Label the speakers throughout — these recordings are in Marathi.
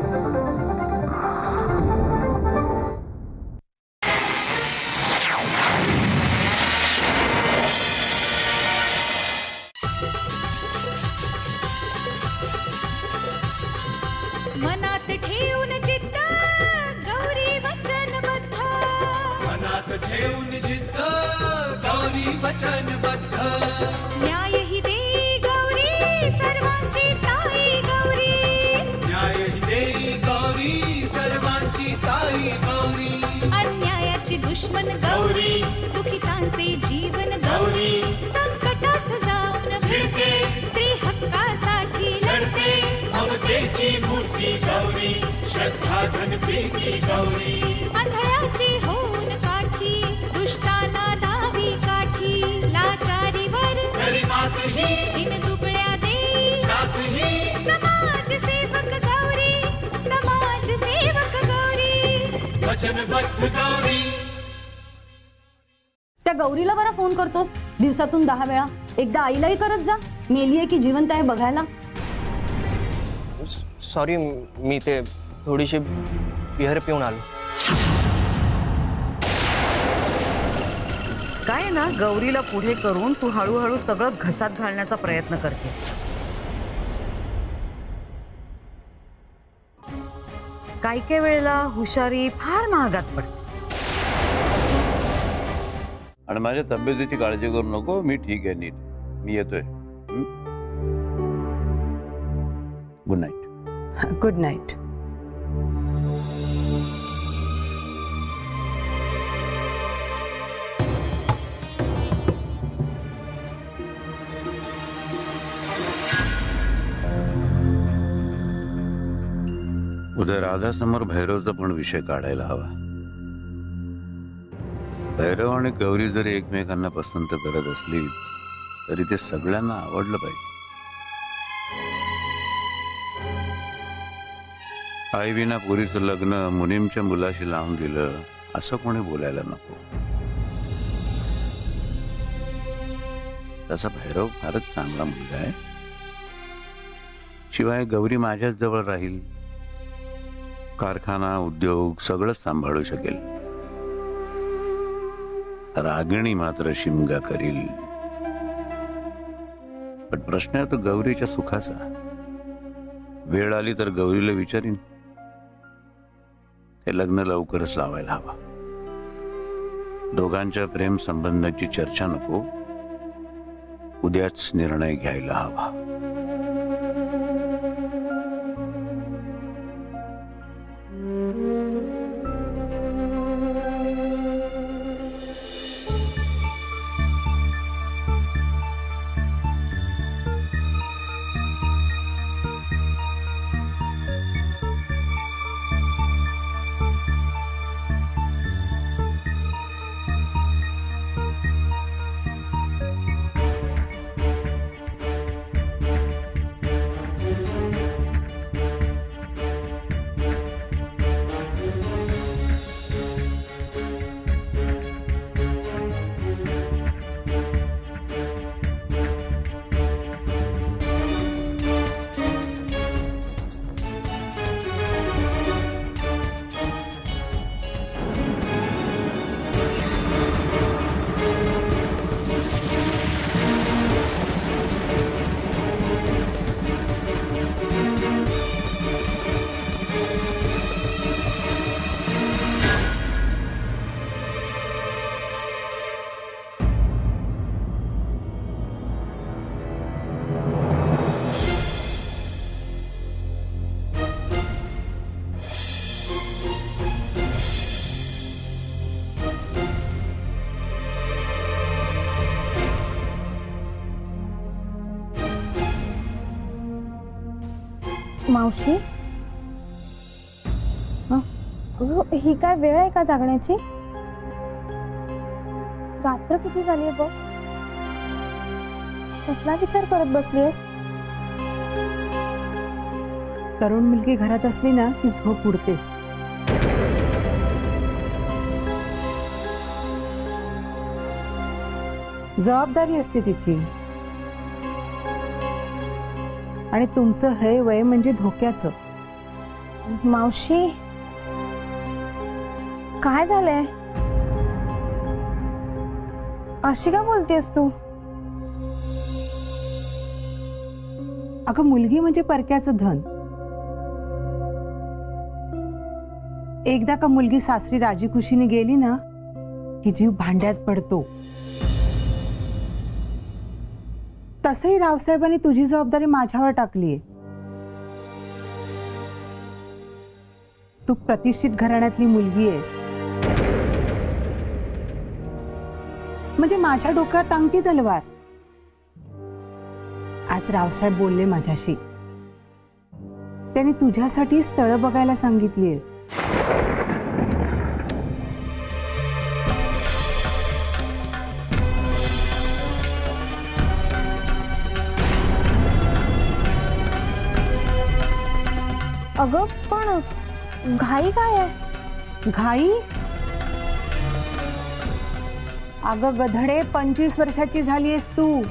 Speaker 1: मनात ठेवून जिद्द गौरी वचनबद्ध,
Speaker 2: मनात ठेवून जिद्द गौरी वचनबद्ध,
Speaker 1: न्याय ही देई गौरी सर्वांची ताई गौरी,
Speaker 2: न्याय ही देई गौरी सर्वांची ताई गौरी,
Speaker 1: अन्यायाची दुश्मन गौरी, दुखितांचे जीवन गौरी, संकटास जाऊन भिडते, स्त्री हक्कासाठी लढते,
Speaker 2: ममतेची मूर्ती गौरी, श्रद्धा धनपेती गौरी,
Speaker 1: आंधळ्याची होऊन काठी, दुष्टांना दावी काठी, लाचारीवर
Speaker 2: तरी मात ही
Speaker 1: दिन दुबळ्या देई
Speaker 2: साथ ही,
Speaker 1: समाज सेवक गौरी, समाज सेवक गौरी,
Speaker 2: वचनबद्ध गौरी.
Speaker 3: त्या गौरीला बरा फोन करतोस दिवसातून 10 वेळा. एकदा आईलाही करत जा, मेलीये की जिवंत आहे बघायला.
Speaker 4: सॉरी, मी ते थोडीशी बियर पिऊन आलो.
Speaker 5: काय ना, गौरीला पुढे करून तू हळूहळू सगळं घशात घालण्याचा प्रयत्न करते. काही वेळेला हुशारी फार महागात पडते.
Speaker 6: आणि माझ्या तब्येतीची काळजी करू नको, मी ठीक आहे, नीट मी येतोय. Good night.
Speaker 5: Good night.
Speaker 6: उद्या राधासमोर भैरवचा पण विषय काढायला हवा. भैरव आणि गौरी जरी एकमेकांना पसंत करत असली तरी ते सगळ्यांना आवडलं पाहिजे. आई विना पोरीचं लग्न मुनीमच्या मुलाशी लावून दिलं असं कोणी बोलायला नको. तसा भैरव फारच चांगला मुलगा आहे. शिवाय गौरी माझ्याच जवळ राहील, कारखाना उद्योग सगळंच सांभाळू शकेल. रागिणी मात्र शिमगा करील. पण प्रश्न आहे तो गौरीच्या सुखाचा. वेळ आली तर गौरीला विचारीन, हे लग्न लवकरच लावायला हवा. दोघांच्या प्रेम संबंधाची चर्चा नको, उद्याच निर्णय घ्यायला हवा.
Speaker 7: मावशी, ही काय वेळ आहे का जागण्याची? रात्र किती झाली आहे बघ. कसला विचार करत बसलीस?
Speaker 8: तरुण मुलगी घरात असली ना की झोप उडतेच. जबाबदारी असते तिची. आणि तुमचं हे वय म्हणजे धोक्याचं.
Speaker 7: मावशी काय झालंय? अशी का बोलतेस तू?
Speaker 8: अगं मुलगी म्हणजे परक्याचं धन. एकदा का मुलगी सासरी राजीखुशीने गेली ना की जीव भांड्यात पडतो. तसंही रावसाहेबांनी तुझी जबाबदारी माझ्यावर टाकलीये. तू प्रतिष्ठित घराण्यातली मुलगी आहेस, म्हणजे माझ्या डोक्यात टांगती तलवार. आज रावसाहेब बोलले माझ्याशी. त्यांनी तुझ्यासाठी स्थळ बघायला सांगितलीये.
Speaker 7: अगं पण घाई काय आहे?
Speaker 8: घाई? अगं गधडे, 25 वर्षाची झालीयस तू.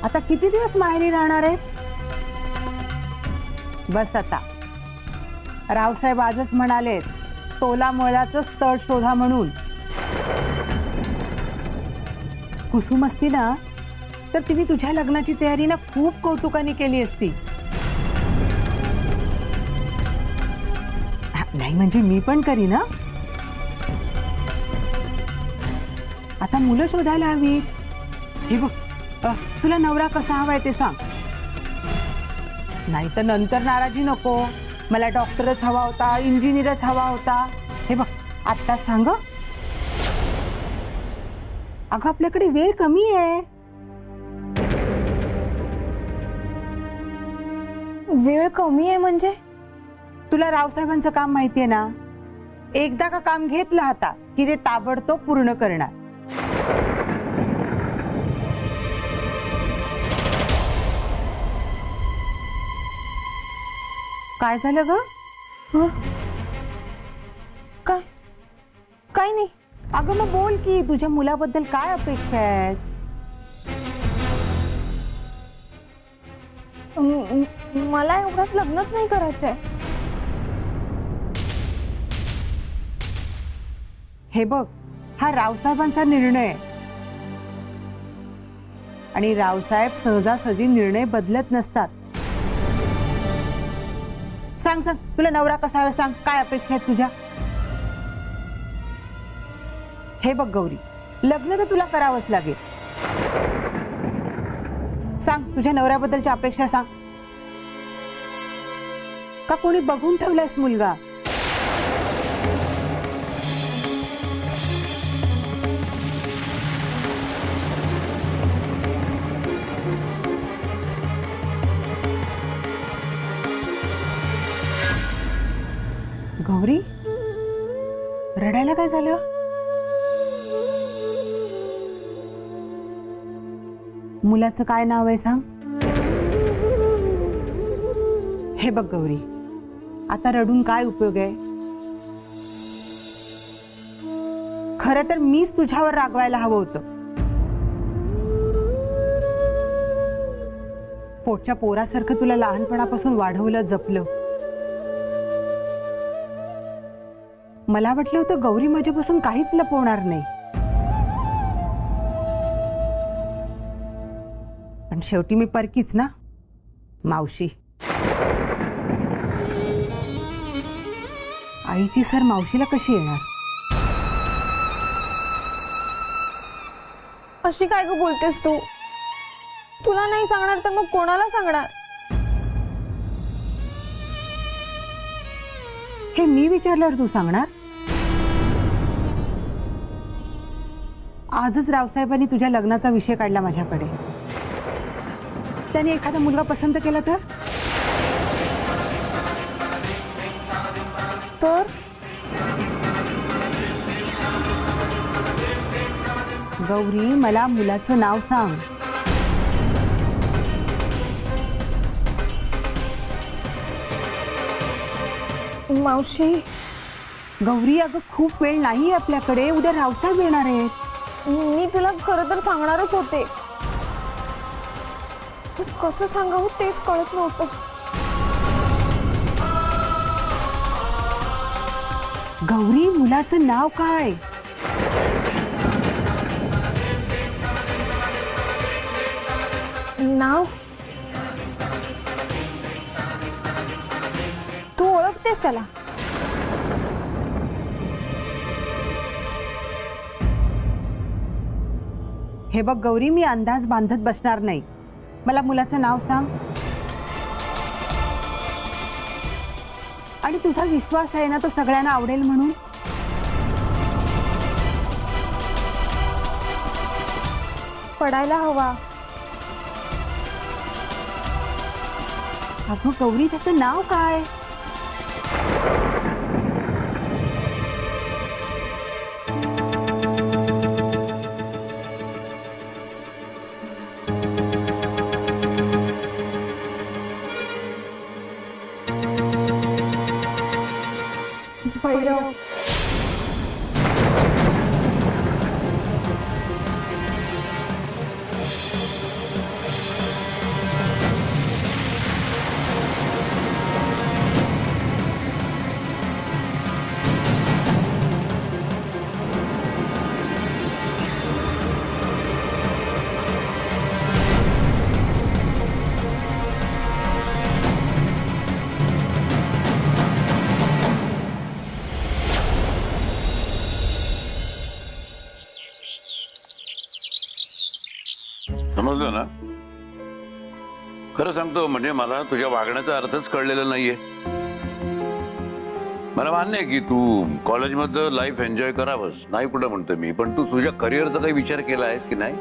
Speaker 8: आता किती दिवस माहेरी राहणार आहेस? बस आता. रावसाहेब आजच म्हणाले तोला मोळाचं स्थळ शोधा म्हणून. कुसुम असती ना तर तिने तुझ्या लग्नाची तयारी ना खूप कौतुकाने केली असती. नाही म्हणजे मी पण करी ना. आता मुलं शोधायला हवी. हे बघ, तुला नवरा कसा हवाय ते सांग. नाही तर नंतर नाराजी नको. मला डॉक्टरच हवा होता, इंजिनियरच हवा होता. हे बघ आत्ता सांग. अगं आपल्याकडे वेळ कमी आहे.
Speaker 7: वेळ कमी आहे म्हणजे?
Speaker 8: तुला रावसाहेबांचं काम माहितीये ना. एकदा का काम घेतलं हातात की ते ताबडतोब पूर्ण करणार. काय झालं ग?
Speaker 7: काय? काय नाही.
Speaker 8: अगं मग बोल की, तुझ्या मुलाबद्दल काय अपेक्षा आहेत?
Speaker 7: मला एवढ्यात लग्नच नाही करायचंय.
Speaker 8: हे बघ, हा रावसाहेबांचा निर्णय आहे. आणि रावसाहेब सहजासहजी निर्णय बदलत नसतात. सांग सांग, तुला नवरा कसा हवा सांग. काय अपेक्षा आहेत तुझ्या? हे बघ गौरी, लग्न तर तुला करावंच लागेल. सांग, तुझ्या नवऱ्याबद्दलच्या अपेक्षा सांग. का कोणी बघून ठेवलायस मुलगा? गौरी, रडायला काय झालं? मुलाचं काय नाव आहे सांग. हे बघ गौरी, आता रडून काय उपयोग आहे? खरं तर मीच तुझ्यावर रागवायला हवं होतं. पोटच्या पोरासारखं तुला लहानपणापासून वाढवलं, जपलं. मला वाटलं होतं गौरी माझ्यापासून काहीच लपवणार नाही. पण शेवटी मी परकीच ना, मावशी. आईची सर मावशीला कशी येणार?
Speaker 7: अशी काय ग बोलतेस तू? तुला नाही सांगणार तर मग कोणाला सांगणार?
Speaker 8: हे मी विचारल्यावर तू सांगणार? आजच रावसाहेबांनी तुझ्या लग्नाचा विषय काढला माझ्याकडे. त्याने एखादा मुलगा पसंत केला तर? गौरी, मला मुलाचं नाव सांग.
Speaker 7: मावशी.
Speaker 8: गौरी, अगं खूप वेळ नाही आपल्याकडे. उद्या रावसाहेब येणार आहेत.
Speaker 7: मी तुला खरं तर सांगणारच होते. कसं सांगावं तेच कळत नव्हतं.
Speaker 8: गौरी, मुलाचं नाव काय?
Speaker 7: नाव तू ओळखतेस त्याला?
Speaker 8: हे बघ गौरी, मी अंदाज बांधत बसणार नाही. मला मुलाचं नाव सांग. आणि तुझा विश्वास आहे ना तो सगळ्यांना आवडेल म्हणून?
Speaker 7: पडायला हवा.
Speaker 8: अगं गौरी, त्याचं नाव काय?
Speaker 7: भैरव.
Speaker 6: समजलं ना? खरं सांगतो, म्हणजे मला तुझ्या वागण्याचा अर्थच कळलेला नाहीये. मला मान्य आहे की तू कॉलेजमध्ये लाईफ एन्जॉय करावंस, नाही कुठं म्हणतो मी, पण तू तुझ्या करिअरचा काही विचार केला आहेस की नाही?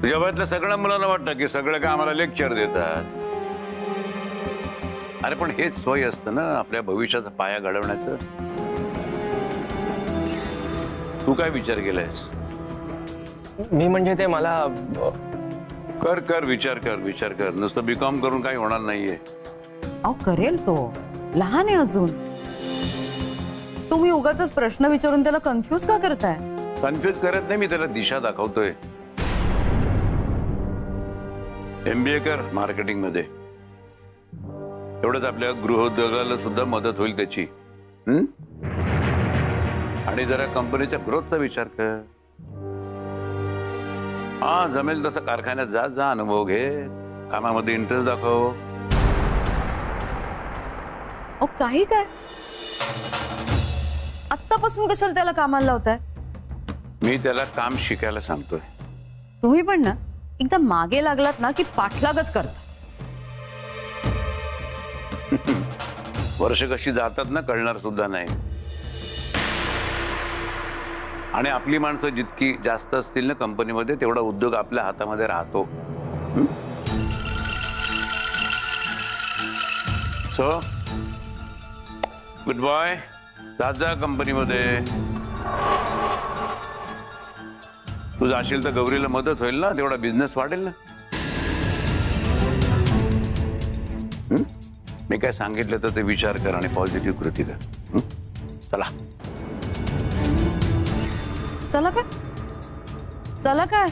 Speaker 6: तुझ्या वयातल्या सगळ्या मुलांना वाटतं की सगळं काय आम्हाला लेक्चर देतात. अरे पण हेच वय असतं ना आपल्या भविष्याचा पाया घडवण्याचं. तू काय विचार केलायस?
Speaker 4: मी म्हणजे ते मला
Speaker 6: कर विचार कर. नुसतं बीकॉम करून काही होणार नाहीये.
Speaker 5: अहो करेल तो, लहान आहे अजून. तुम्ही उगाच प्रश्न विचारून त्याला कन्फ्यूज का करताय?
Speaker 6: कन्फ्युज करत नाही, मी त्याला दिशा दाखवतोय. MBA कर मार्केटिंग मध्ये. एवढंच आपल्या गृहोद्योगाला सुद्धा मदत होईल त्याची. आणि जरा कंपनीच्या ग्रोथचा विचार कर. हा जमेल तसं कारखान्यात जा, अनुभव घे, कामामध्ये इंटरेस्ट दाखव.
Speaker 5: अहो काही काय, आत्तापासून कशाला त्याला कामाला लावताय?
Speaker 6: मी त्याला काम शिकायला सांगतोय.
Speaker 5: तुम्ही पण ना एकदा मागे लागलात ना की पाठलागच करता.
Speaker 6: वर्ष कशी जातात ना कळणार सुद्धा नाही. आणि आपली माणसं जितकी जास्त असतील ना कंपनीमध्ये, तेवढा उद्योग आपल्या हातामध्ये राहतो. सो गुड बॉय, जा कंपनीमध्ये. तू जाशील तर गौरीला मदत होईल ना, तेवढा बिझनेस वाढेल ना. मी काय सांगितलं तर ते विचार कर आणि पॉझिटिव्ह कृती कर. चला.
Speaker 5: चला काय?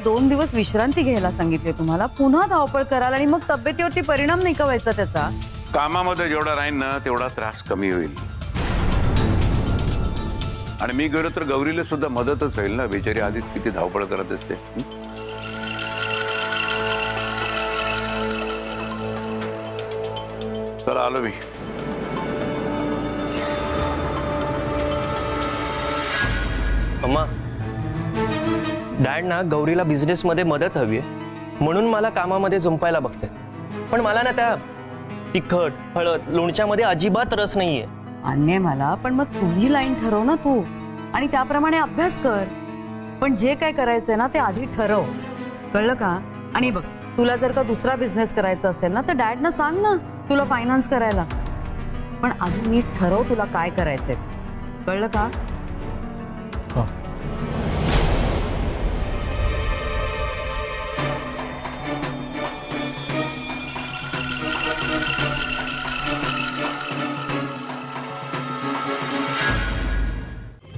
Speaker 5: 2 दिवस विश्रांती घ्यायला सांगितली तुम्हाला, पुन्हा धावपळ कराल आणि मग तब्येतीवरती परिणाम नाही का व्हायचा त्याचा?
Speaker 6: कामामध्ये जेवढा राहील ना तेवढा त्रास कमी होईल. आणि मी गेलो तर गौरीला सुद्धा मदतच होईल ना, बिचारी आधीच किती धावपळ करत असते. चला आलो मी.
Speaker 4: अम्मा, डॅड ना गौरीला बिझनेस मध्ये मदत हवी आहे म्हणून मला कामामध्ये जुंपायला बघते. पण मला ना त्या तिखट हळद लोणच्यामध्ये अजिबात रस नाहीये.
Speaker 5: मान्य मला, पण मग तुझी लाईन ठरव ना तू, आणि त्याप्रमाणे अभ्यास कर. पण जे काय करायचंय ना ते आधी ठरव, कळलं का? आणि बघ, तुला जर का दुसरा बिझनेस करायचा असेल ना तर डॅडना सांग ना तुला फायनान्स करायला. पण आधी नीट ठरव तुला काय करायचंय, कळलं का?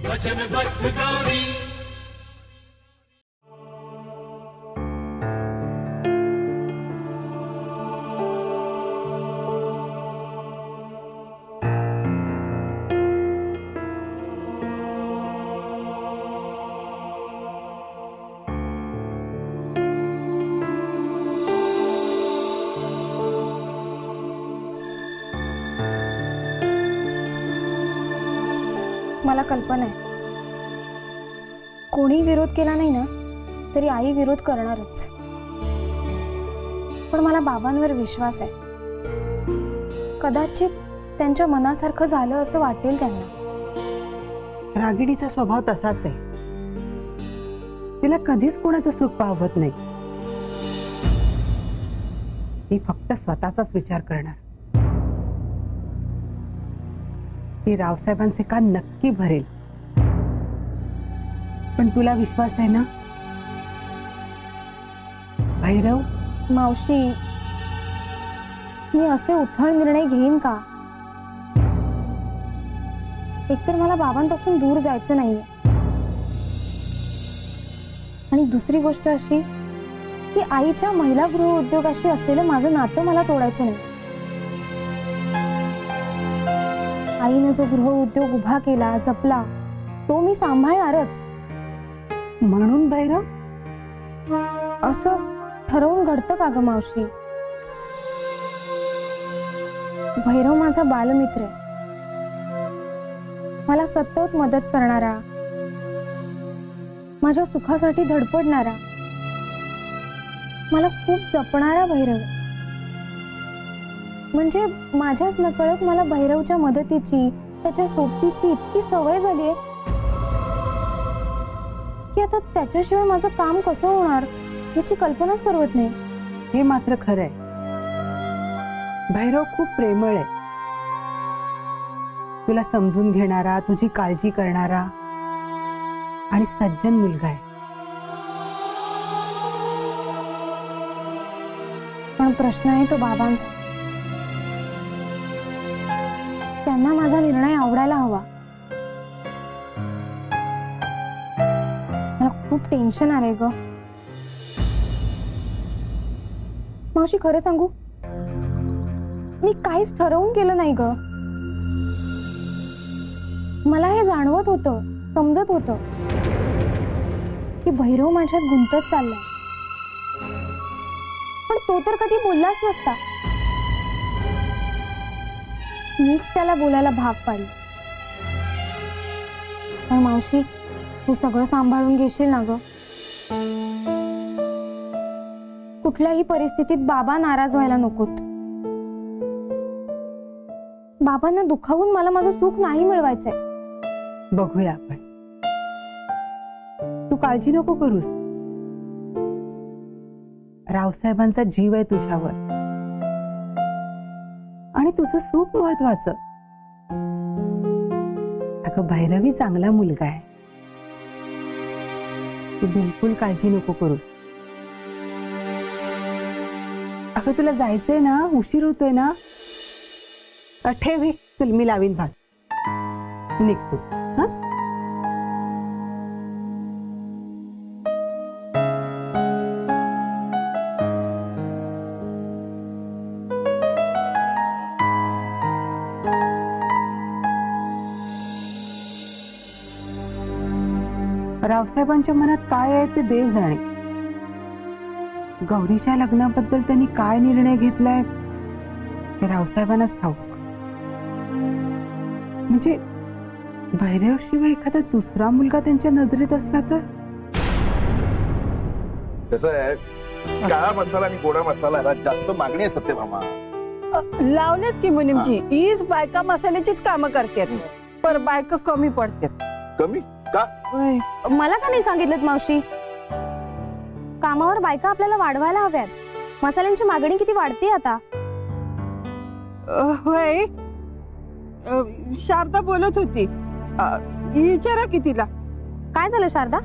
Speaker 2: वचनबद्ध गौरी.
Speaker 7: मला कल्पना आहे. कोणी विरोध केला नाही ना तरी आई विरोध करणारच. पण मला बाबांवर विश्वास आहे. कदाचित त्यांच्या मनासारखं झालं असं वाटेल त्यांना.
Speaker 8: रागिणीचा स्वभाव तसाच आहे. तिला कधीच कोणाचं सुख पाहत नाही. ती फक्त स्वतःचाच विचार करणार. ती रावसाहेबांचे कान नक्की भरेल. पण तुला विश्वास आहे ना भैरव?
Speaker 7: मावशी, मी असे उथळ निर्णय घेईन का? एकतर मला बाबांपासून दूर जायचं नाहीये आणि दुसरी गोष्ट अशी की आईच्या महिला गृह उद्योगाशी असलेलं माझं नातं मला तोडायचं नाही. आईने जो गृह उद्योग उभा केला, जपला, तो मी सांभाळणारच.
Speaker 8: म्हणून भैरव
Speaker 7: असं ठरवून घडतं का ग मावशी? भैरव माझा बालमित्र आहे. मला सतत मदत करणारा, माझ्या सुखासाठी धडपडणारा, मला खूप जपणारा भैरव. म्हणजे माझ्याच नकळत मला भैरवच्या मदतीची, त्याच्या सोबतीची इतकी सवय झाली आहे की आता त्याच्याशिवाय माझं काम कसं होणार याची कल्पनाच करवत नाही.
Speaker 8: हे मात्र खरंय. भैरव खूप प्रेमळ आहे. तुला समजून घेणारा, तुझी काळजी करणारा आणि सज्जन मुलगा आहे.
Speaker 7: पण प्रश्न आहे तो बाबांचा. त्यांना माझा निर्णय आवडायला हवा. मला खूप टेन्शन आलंय ग मावशी. खरं सांगू, मी काहीच ठरवून केलं नाही ग. मला हे जाणवत होतं, समजत होतं की भैरव माझ्यात गुंतत चाललाय. पण तो तर कधी बोललाच नसता. मीच त्याला बोलायला भाग पाडले. पण मावशी, तू सगळं सांभाळून घेशील ना ग? कुठल्याही परिस्थितीत बाबा नाराज व्हायला नकोत. बाबांना दुखावून मला माझं सुख नाही मिळवायचंय.
Speaker 8: बघूया आपण. तू काळजी नको करूस. रावसाहेबांचा जीव आहे तुझ्यावर आणि तुझं सुख महत्वाचं. अगं भैरवी चांगला मुलगा आहे. तू बिलकुल काळजी नको करूस. अगं तुला जायचंय ना, उशीर होतोय ना. ठेव हे. चल मी लावीन भात. निघतो. हा, रावसाहेबांच्या मनात काय आहे ते देव जाणे. गौरीच्या लग्नाबद्दल त्यांनी काय निर्णय घेतलाय ते रावसाहेबांनाच ठाऊक. म्हणजे भैरव शिवाय एखादा दुसरा मुलगा त्यांच्या नजरेत असला तर?
Speaker 9: कसं आहे, काळा मसाला आणि गोडा मसाला जास्त मागणी आहे सत्यभामा.
Speaker 10: लावल्यात की मुनिमजी. हीच बायका मसाल्याचीच कामं करतात, पर बायका कमी पडतात.
Speaker 9: कमी का?
Speaker 7: मला का नाही सांगितलं मावशी? कामावर बायका आपल्याला वाढवायला हव्यात. मसाल्यांची मागणी किती वाढते आता.
Speaker 10: होय, शारदा बोलत होती. विचारा की तिला.
Speaker 7: काय झालं शारदा?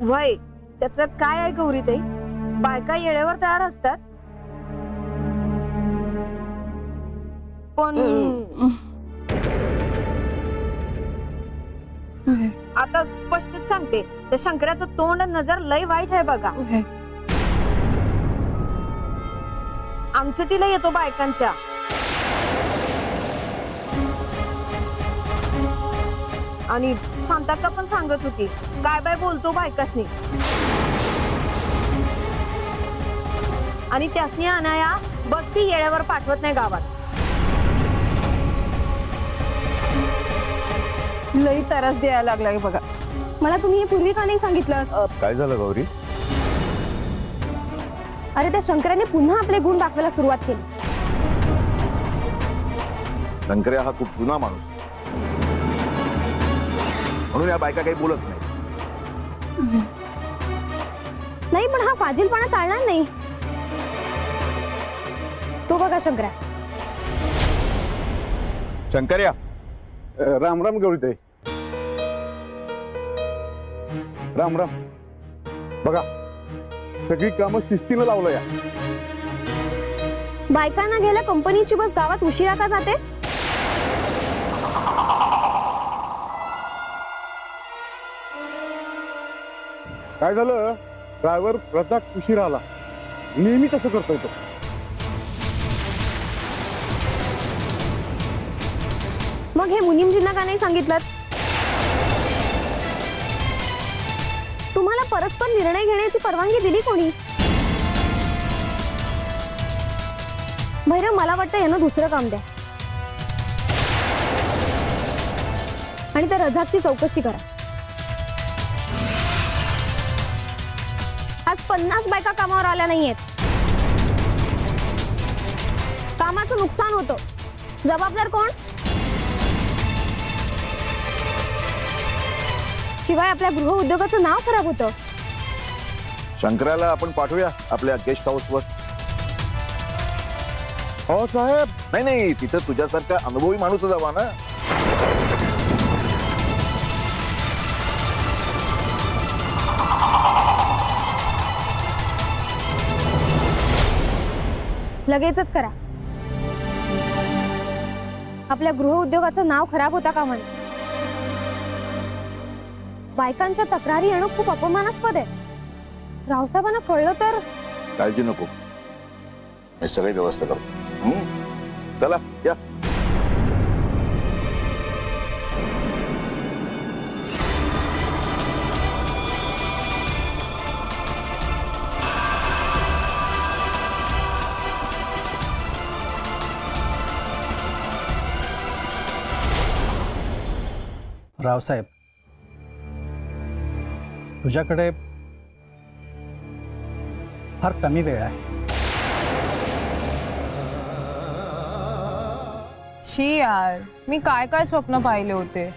Speaker 10: वय त्याच काय आहे गौरीताई? बायका येळेवर तयार असतात पण आता स्पष्टच सांगते, त्या शंकराचं तोंड नजर लय वाईट आहे बघा. आमचटीला येतो बायकांच्या. आणि शांताक्का पण सांगत होती काय बाय बोलतो बायकासनी. आणि त्यासनी अनाया बघ ती येळेवर पाठवत नाही गावात. लई त्रास द्यायला लागलाय बघा.
Speaker 7: मला तुम्ही हे पूर्वी का नाही सांगितलं?
Speaker 9: काय झालं गौरी?
Speaker 7: अरे त्या शंकराने पुन्हा आपले गुण दाखवायला सुरुवात केली.
Speaker 9: शंकर्या हा खूप जुना माणूस आहे. म्हणून या बायका काही बोलत नाही.
Speaker 7: नाही पण हा फाजीलपणा चालणार नाही. तो बघा शंकरा.
Speaker 9: शंकर्या,
Speaker 11: राम राम गौरीताई. राम राम. बघा सगळी कामं शिस्तीनं लावलं या.
Speaker 7: बायकांना घ्यायला कंपनीची बस गावात उशिरा का जाते?
Speaker 11: काय झालं, ड्रायव्हर रजाक उशीर आला. नेहमी तसं करतोय तो.
Speaker 7: मग हे मुनीमजींना का नाही सांगितलं? तुम्हाला परस्पर निर्णय घेण्याची परवानगी दिली कोणी? भैरव, मला वाटतं यांना दुसरं काम द्या आणि त्या रजाकची चौकशी करा. आज 50 बायका कामावर आल्या नाहीयेत. कामाचं नुकसान होतं. जबाबदार कोण? शिवाय आपल्या गृह उद्योगाचं नाव खराब होतं.
Speaker 9: शंकराला आपण पाठवूया आपल्या गेस्ट हाऊसवर.
Speaker 11: हो साहेब.
Speaker 9: नाही नाही, तिथं तुझ्यासारखा अनुभवी माणूस जावा ना.
Speaker 7: लगेचच करा. आपल्या गृह उद्योगाचं नाव खराब होता कामा नये. बायकांच्या तक्रारी येणं खूप अपमानास्पद आहे. रावसाहेबांना कळलं तर.
Speaker 9: काळजी नको, मी सगळी व्यवस्था करतो. चला या.
Speaker 12: रावसाहेब, तुझ्याकडे फार कमी वेळ आहे.
Speaker 13: शी यार, मी काय काय स्वप्न पाहिले होते.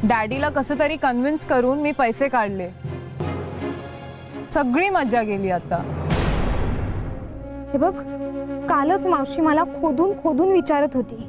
Speaker 13: डॅडीला कसं तरी कन्व्हिन्स करून मी पैसे काढले. सगळी मज्जा गेली आता.
Speaker 7: हे बघ, कालच मावशी मला खोदून खोदून विचारत होती